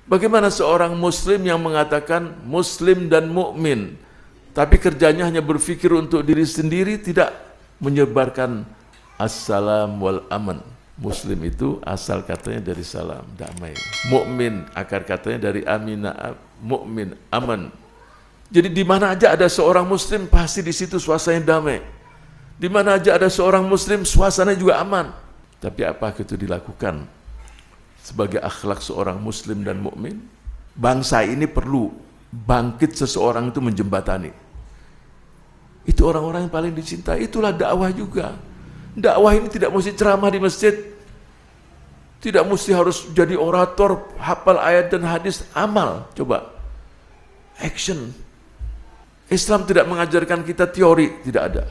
Bagaimana seorang muslim yang mengatakan muslim dan mukmin, tapi kerjanya hanya berpikir untuk diri sendiri, tidak menyebarkan assalam wal aman. Muslim itu asal katanya dari salam, damai. Mukmin akar katanya dari amina, mukmin, aman. Jadi di mana aja ada seorang muslim, pasti di situ suasananya damai. Di mana aja ada seorang muslim, suasananya juga aman. Tapi apakah itu dilakukan sebagai akhlak seorang muslim dan mukmin? Bangsa ini perlu bangkit seseorang itu menjembatani. Itu orang-orang yang paling dicintai. Itulah dakwah juga. Dakwah ini tidak mesti ceramah di masjid, tidak mesti harus jadi orator, hafal ayat dan hadis. Amal, coba action. Islam tidak mengajarkan kita teori, tidak ada.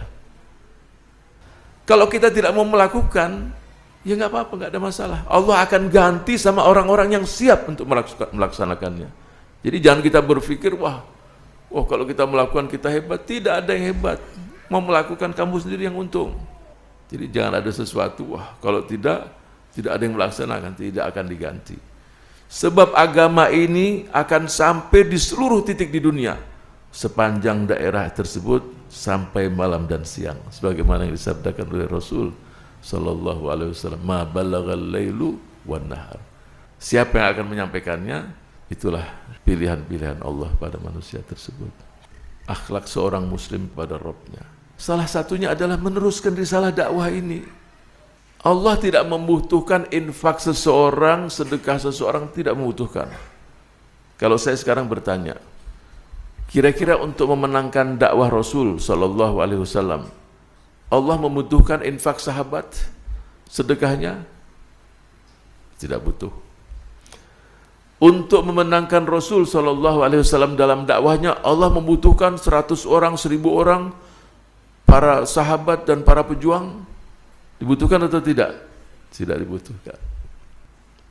Kalau kita tidak mau melakukan, ya nggak apa-apa, nggak ada masalah. Allah akan ganti sama orang-orang yang siap untuk melaksanakannya. Jadi jangan kita berpikir, wah kalau kita melakukan kita hebat. Tidak ada yang hebat. Mau melakukan kamu sendiri yang untung. Jadi jangan ada sesuatu, wah kalau tidak ada yang melaksanakan, tidak akan diganti. Sebab agama ini akan sampai di seluruh titik di dunia, sepanjang daerah tersebut sampai malam dan siang. Sebagaimana yang disabdakan oleh Rasul sallallahu alaihi wasallam, ma balagal lailu wan nahar. Siapa yang akan menyampaikannya, itulah pilihan-pilihan Allah pada manusia tersebut. Akhlak seorang muslim kepada Rabbnya, salah satunya adalah meneruskan risalah dakwah ini. Allah tidak membutuhkan infak seseorang, sedekah seseorang, tidak membutuhkan. Kalau saya sekarang bertanya, kira-kira untuk memenangkan dakwah Rasul sallallahu alaihi wasallam, Allah membutuhkan infak sahabat, sedekahnya? Tidak butuh. Untuk memenangkan Rasul sallallahu alaihi wasallam dalam dakwahnya, Allah membutuhkan 100 orang, 1000 orang, para sahabat dan para pejuang. Dibutuhkan atau tidak? Tidak dibutuhkan.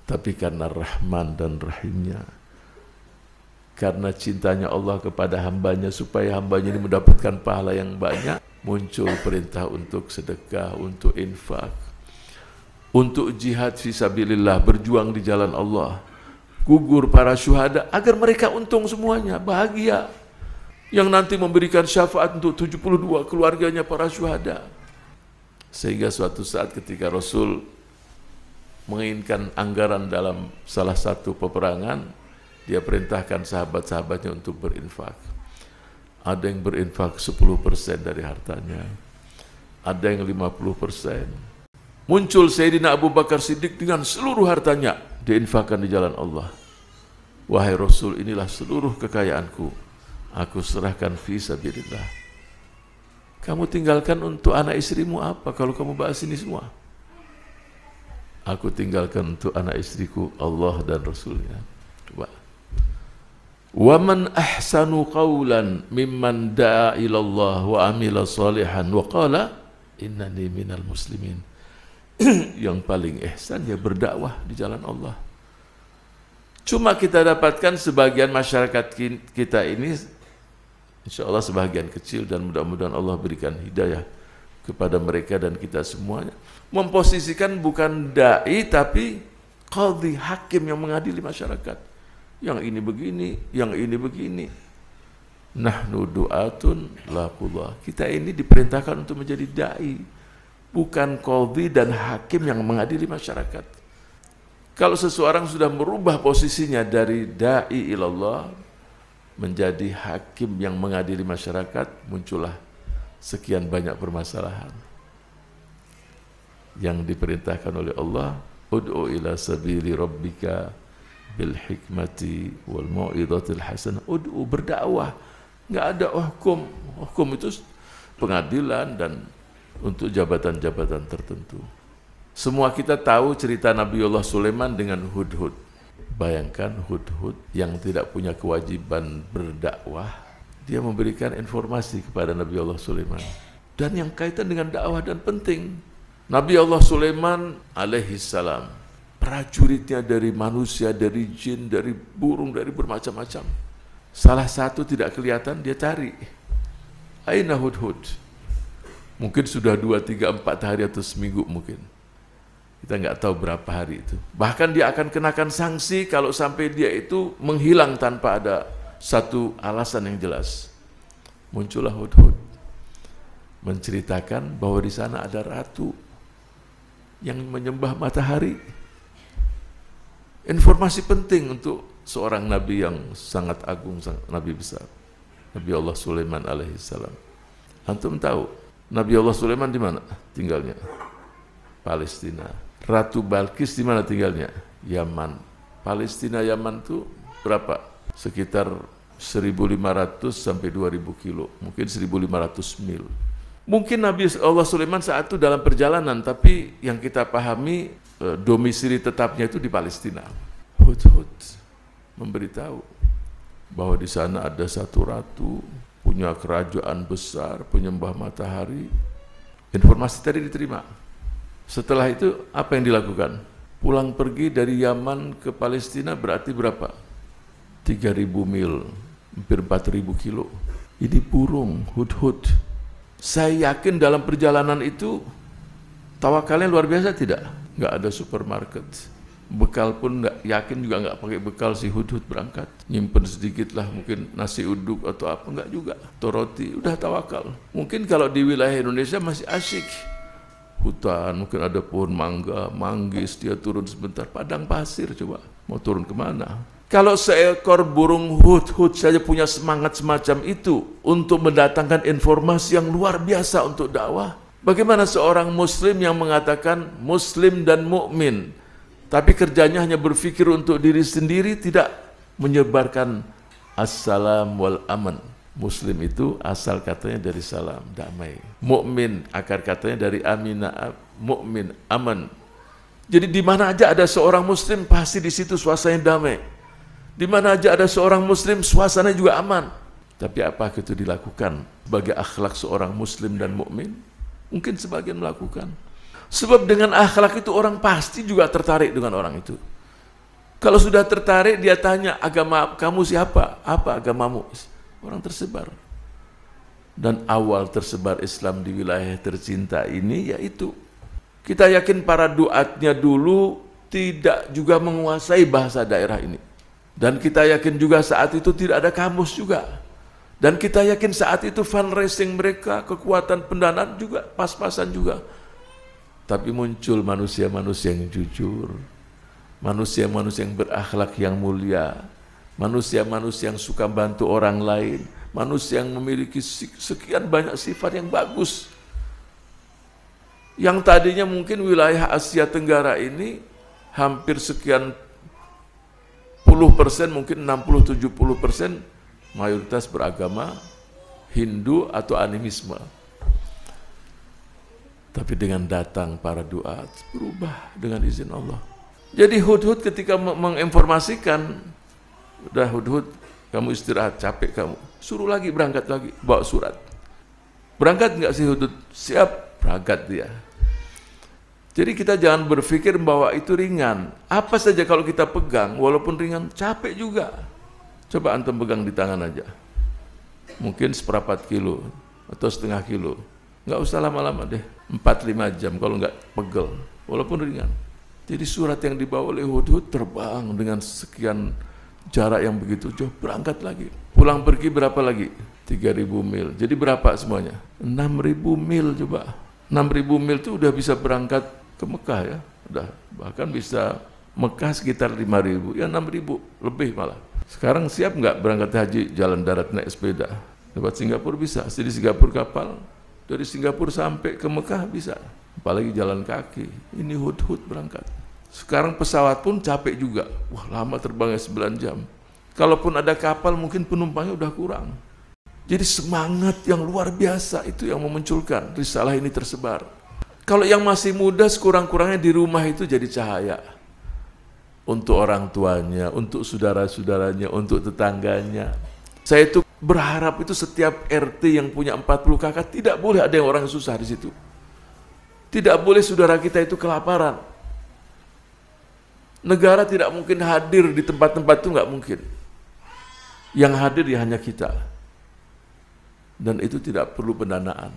Tapi karena Rahman dan Rahimnya, karena cintanya Allah kepada hambanya, supaya hambanya ini mendapatkan pahala yang banyak, muncul perintah untuk sedekah, untuk infak, untuk jihad fisabilillah, berjuang di jalan Allah, gugur para syuhada, agar mereka untung semuanya, bahagia, yang nanti memberikan syafaat untuk 72 keluarganya para syuhada. Sehingga suatu saat ketika Rasul menginginkan anggaran dalam salah satu peperangan, dia perintahkan sahabat-sahabatnya untuk berinfak. Ada yang berinfak 10% dari hartanya, ada yang 50%. Muncul Sayyidina Abu Bakar Siddiq dengan seluruh hartanya diinfakkan di jalan Allah. Wahai Rasul, inilah seluruh kekayaanku, aku serahkan fi sabilillah. Kamu tinggalkan untuk anak istrimu apa kalau kamu bahas ini semua? Aku tinggalkan untuk anak istriku Allah dan Rasulnya. Coba. Wa man ahsanu qawlan mimman da'a ilallah wa amila salihan wa qala innani minal muslimin. Yang paling ihsan ya berdakwah di jalan Allah. Cuma kita dapatkan sebagian masyarakat kita ini, insya Allah sebagian kecil, dan mudah-mudahan Allah berikan hidayah kepada mereka dan kita semuanya, memposisikan bukan da'i tapi qadhi, hakim yang mengadili masyarakat. Yang ini begini, yang ini begini. Nahnu du'atun laqullah. Kita ini diperintahkan untuk menjadi da'i, bukan qadhi dan hakim yang mengadili masyarakat. Kalau seseorang sudah merubah posisinya dari da'i ilallah menjadi hakim yang mengadili masyarakat, muncullah sekian banyak permasalahan. Yang diperintahkan oleh Allah, ud'u ila sabili rabbika bil hikmati wal mau'izatil hasanah. Ud'u, berdakwah. Enggak ada hukum. Hukum itu pengadilan dan untuk jabatan-jabatan tertentu. Semua kita tahu cerita Nabiullah Sulaiman dengan Hudhud. Bayangkan Hudhud yang tidak punya kewajiban berdakwah, dia memberikan informasi kepada Nabi Allah Sulaiman, dan yang kaitan dengan dakwah dan penting. Nabi Allah Sulaiman alaihi salam, prajuritnya dari manusia, dari jin, dari burung, dari bermacam-macam. Salah satu tidak kelihatan, dia cari. Aina Hudhud? Mungkin sudah 2, 3, 4 hari atau seminggu mungkin. Kita nggak tahu berapa hari itu. Bahkan dia akan kenakan sanksi kalau sampai dia itu menghilang tanpa ada satu alasan yang jelas. Muncullah Hudhud menceritakan bahwa di sana ada ratu yang menyembah matahari. Informasi penting untuk seorang nabi yang sangat agung, nabi besar, Nabi Allah Sulaiman alaihissalam. Antum tahu Nabi Allah Sulaiman di mana tinggalnya? Palestina. Ratu Balkis di mana tinggalnya? Yaman. Palestina Yaman itu berapa? Sekitar 1.500 sampai 2.000 kilo, mungkin 1.500 mil. Mungkin Nabi Allah Sulaiman saat itu dalam perjalanan, tapi yang kita pahami domisili tetapnya itu di Palestina. Hudhud memberitahu bahwa di sana ada satu ratu punya kerajaan besar, penyembah matahari. Informasi tadi diterima. Setelah itu apa yang dilakukan? Pulang pergi dari Yaman ke Palestina berarti berapa? 3.000 mil, hampir 4.000 kilo. Ini burung Hudhud. Saya yakin dalam perjalanan itu tawakalnya luar biasa tidak? Nggak ada supermarket. Bekal pun nggak, yakin juga nggak pakai bekal si Hudhud berangkat. Nyimpen sedikit lah, mungkin nasi uduk atau apa, nggak juga. Atau roti, udah tawakal. Mungkin kalau di wilayah Indonesia masih asyik. Hutan, mungkin ada pohon mangga, manggis, dia turun sebentar. Padang pasir coba, mau turun kemana? Kalau seekor burung Hudhud saja punya semangat semacam itu untuk mendatangkan informasi yang luar biasa untuk dakwah, bagaimana seorang muslim yang mengatakan muslim dan mukmin, tapi kerjanya hanya berpikir untuk diri sendiri, tidak menyebarkan assalam wal aman. Muslim itu asal katanya dari salam, damai. Mukmin akar katanya dari amina, mukmin, aman. Jadi di mana aja ada seorang muslim pasti di situ suasananya damai. Di mana aja ada seorang muslim suasananya juga aman. Tapi apakah itu dilakukan sebagai akhlak seorang muslim dan mukmin? Mungkin sebagian melakukan. Sebab dengan akhlak itu orang pasti juga tertarik dengan orang itu. Kalau sudah tertarik, dia tanya, agama kamu siapa? Apa agamamu? Orang tersebar. Dan awal tersebar Islam di wilayah tercinta ini yaitu, kita yakin para duatnya dulu tidak juga menguasai bahasa daerah ini. Dan kita yakin juga saat itu tidak ada kamus juga. Dan kita yakin saat itu fundraising mereka, kekuatan pendanaan juga pas-pasan juga. Tapi muncul manusia-manusia yang jujur, manusia-manusia yang berakhlak yang mulia, manusia-manusia yang suka bantu orang lain, manusia yang memiliki sekian banyak sifat yang bagus. Yang tadinya mungkin wilayah Asia Tenggara ini hampir sekian puluh persen, mungkin 60-70% mayoritas beragama Hindu atau animisme. Tapi dengan datang para duat, berubah dengan izin Allah. Jadi Hudhud ketika menginformasikan, udah Hudhud, kamu istirahat, capek kamu. Suruh lagi, berangkat lagi, bawa surat. Berangkat nggak sih Hudhud? Siap, berangkat dia. Jadi kita jangan berpikir bahwa itu ringan. Apa saja kalau kita pegang, walaupun ringan, capek juga. Coba antum pegang di tangan aja. Mungkin 1/4 kilo atau setengah kilo. Nggak usah lama-lama deh, 4-5 jam kalau nggak pegel, walaupun ringan. Jadi surat yang dibawa oleh Hudhud terbang dengan sekian jarak yang begitu jauh, berangkat lagi. Pulang pergi berapa lagi? 3.000 mil. Jadi berapa semuanya? 6.000 mil coba. 6.000 mil itu udah bisa berangkat ke Mekah ya. Udah, bahkan bisa Mekah sekitar 5.000, ya 6.000 lebih malah. Sekarang siap nggak berangkat haji jalan darat naik sepeda? Lewat Singapura bisa, jadi Singapura kapal. Dari Singapura sampai ke Mekah bisa, apalagi jalan kaki. Ini Hudhud berangkat. Sekarang pesawat pun capek juga. Wah, lama terbangnya 9 jam. Kalaupun ada kapal mungkin penumpangnya udah kurang. Jadi semangat yang luar biasa itu yang memunculkan risalah ini tersebar. Kalau yang masih muda sekurang-kurangnya di rumah itu jadi cahaya. Untuk orang tuanya, untuk saudara-saudaranya, untuk tetangganya. Saya itu berharap itu setiap RT yang punya 40 kakak tidak boleh ada yang orang susah di situ. Tidak boleh saudara kita itu kelaparan. Negara tidak mungkin hadir di tempat-tempat itu, nggak mungkin. Yang hadir ya hanya kita. Dan itu tidak perlu pendanaan.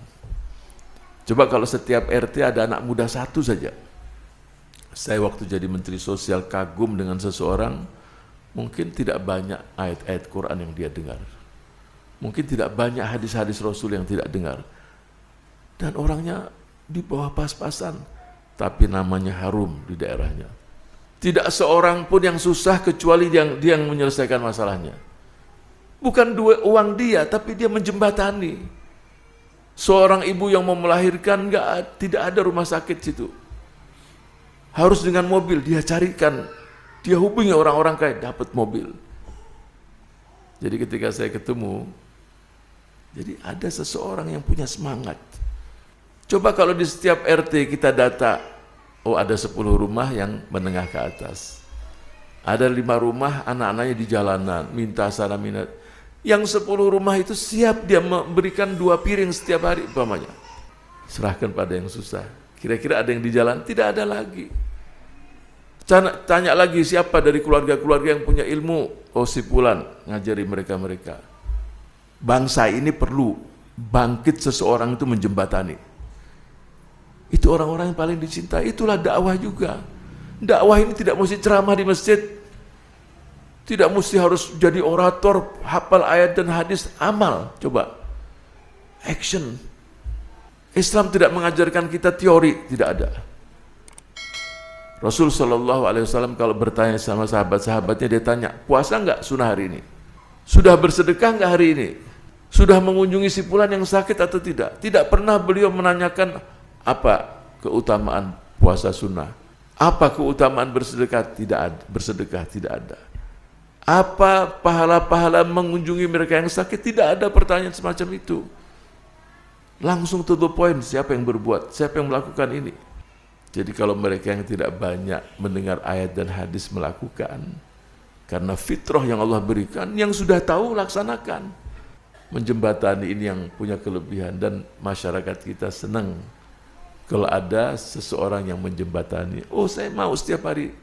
Coba kalau setiap RT ada anak muda satu saja. Saya waktu jadi Menteri Sosial kagum dengan seseorang, mungkin tidak banyak ayat-ayat Quran yang dia dengar. Mungkin tidak banyak hadis-hadis Rasul yang tidak dengar. Dan orangnya di bawah pas-pasan, tapi namanya harum di daerahnya. Tidak seorang pun yang susah kecuali dia yang menyelesaikan masalahnya. Bukan uang dia, tapi dia menjembatani. Seorang ibu yang mau melahirkan, tidak ada rumah sakit situ. Harus dengan mobil, dia carikan, dia hubungi orang-orang kaya, dapat mobil. Jadi ketika saya ketemu, jadi ada seseorang yang punya semangat. Coba kalau di setiap RT kita data, oh ada 10 rumah yang menengah ke atas. Ada 5 rumah anak-anaknya di jalanan, minta sana minat. Yang 10 rumah itu siap dia memberikan 2 piring setiap hari umpamanya. Serahkan pada yang susah. Kira-kira ada yang di jalan? Tidak ada lagi. Tanya lagi siapa dari keluarga-keluarga yang punya ilmu? Oh si Fulan, ngajari mereka-mereka. Bangsa ini perlu bangkit seseorang itu menjembatani. Itu orang-orang yang paling dicintai. Itulah dakwah juga. Dakwah ini tidak mesti ceramah di masjid. Tidak mesti harus jadi orator, hafal ayat dan hadis, amal. Coba. Action. Islam tidak mengajarkan kita teori, tidak ada. Rasul SAW kalau bertanya sama sahabat-sahabatnya, dia tanya, puasa enggak sunnah hari ini? Sudah bersedekah enggak hari ini? Sudah mengunjungi si fulan yang sakit atau tidak? Tidak pernah beliau menanyakan apa keutamaan puasa sunnah. Apa keutamaan bersedekah? Tidak ada. Bersedekah tidak ada. Apa pahala-pahala mengunjungi mereka yang sakit? Tidak ada pertanyaan semacam itu. Langsung to the point, siapa yang berbuat? Siapa yang melakukan ini? Jadi kalau mereka yang tidak banyak mendengar ayat dan hadis melakukan, karena fitrah yang Allah berikan, yang sudah tahu laksanakan. Menjembatani ini yang punya kelebihan, dan masyarakat kita senang kalau ada seseorang yang menjembatani. Oh saya mau setiap hari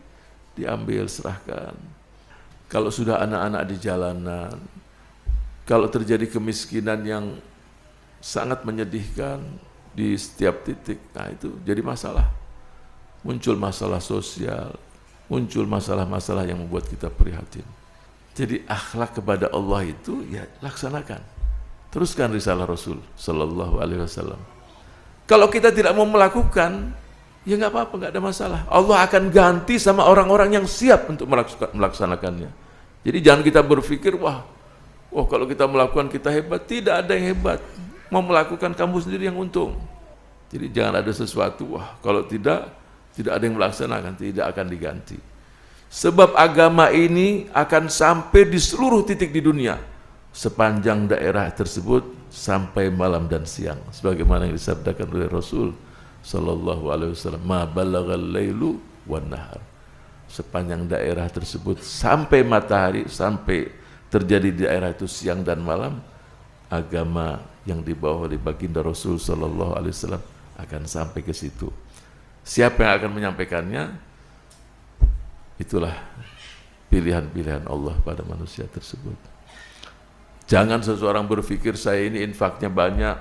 diambil, serahkan. Kalau sudah anak-anak di jalanan, kalau terjadi kemiskinan yang sangat menyedihkan di setiap titik, nah itu jadi masalah. Muncul masalah sosial, muncul masalah-masalah yang membuat kita prihatin. Jadi akhlak kepada Allah itu ya laksanakan. Teruskan risalah Rasul sallallahu alaihi wasallam. Kalau kita tidak mau melakukan, ya nggak apa-apa, nggak ada masalah. Allah akan ganti sama orang-orang yang siap untuk melaksanakannya. Jadi jangan kita berpikir, wah kalau kita melakukan kita hebat. Tidak ada yang hebat. Mau melakukan kamu sendiri yang untung. Jadi jangan ada sesuatu, wah kalau tidak ada yang melaksanakan, tidak akan diganti. Sebab agama ini akan sampai di seluruh titik di dunia sepanjang daerah tersebut sampai malam dan siang. Sebagaimana yang disabdakan oleh Rasul sallallahu alaihi wasallam, ma balagal lailu wan nahar. Sepanjang daerah tersebut sampai matahari, sampai terjadi di daerah itu siang dan malam, agama yang dibawa oleh baginda Rasul sallallahu alaihi wasallam akan sampai ke situ. Siapa yang akan menyampaikannya? Itulah pilihan-pilihan Allah pada manusia tersebut. Jangan seseorang berpikir saya ini infaknya banyak,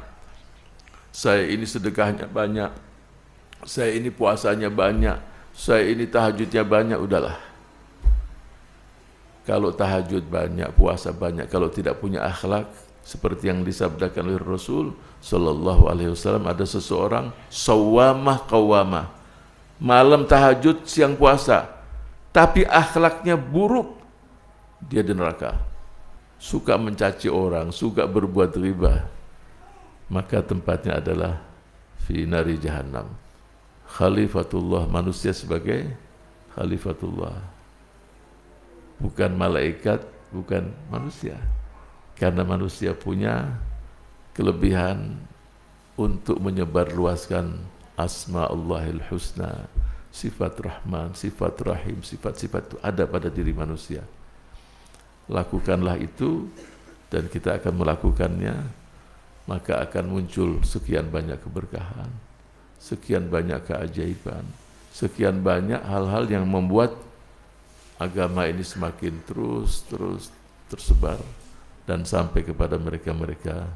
saya ini sedekahnya banyak, saya ini puasanya banyak, saya ini tahajudnya banyak. Udahlah. Kalau tahajud banyak, puasa banyak, kalau tidak punya akhlak, seperti yang disabdakan oleh Rasul sallallahu alaihi wasallam, ada seseorang sawamah qawamah, malam tahajud siang puasa, tapi akhlaknya buruk, dia di neraka. Suka mencaci orang, suka berbuat riba, maka tempatnya adalah fi nari jahannam. Khalifatullah, manusia sebagai khalifatullah, bukan malaikat, bukan manusia. Karena manusia punya kelebihan untuk menyebarluaskan asma Allahil husna, sifat Rahman, sifat Rahim, sifat-sifat itu ada pada diri manusia. Lakukanlah itu dan kita akan melakukannya, maka akan muncul sekian banyak keberkahan, sekian banyak keajaiban, sekian banyak hal-hal yang membuat agama ini semakin terus tersebar dan sampai kepada mereka-mereka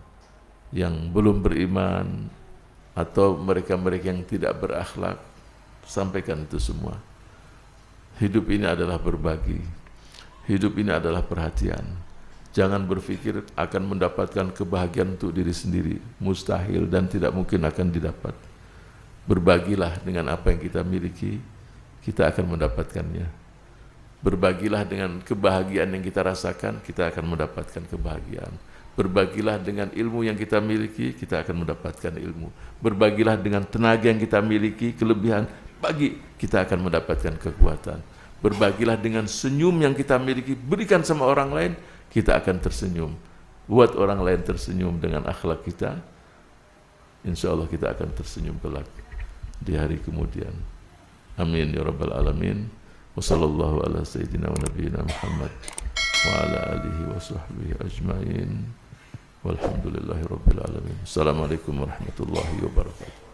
yang belum beriman atau mereka-mereka yang tidak berakhlak. Sampaikan itu semua. Hidup ini adalah berbagi. Hidup ini adalah perhatian. Jangan berpikir akan mendapatkan kebahagiaan untuk diri sendiri. Mustahil dan tidak mungkin akan didapat. Berbagilah dengan apa yang kita miliki, kita akan mendapatkannya. Berbagilah dengan kebahagiaan yang kita rasakan, kita akan mendapatkan kebahagiaan. Berbagilah dengan ilmu yang kita miliki, kita akan mendapatkan ilmu. Berbagilah dengan tenaga yang kita miliki, kelebihan, bagi, kita akan mendapatkan kekuatan. Berbagilah dengan senyum yang kita miliki, berikan sama orang lain, kita akan tersenyum. Buat orang lain tersenyum dengan akhlak kita, insya Allah kita akan tersenyum kelak di hari kemudian. Amin ya rabbal alamin. Wa sallallahu ala sayyidina wa nabiyina Muhammad wa ala alihi wa sahbihi ajma'in. Walhamdulillahi rabbil alamin. Assalamualaikum warahmatullahi wabarakatuh.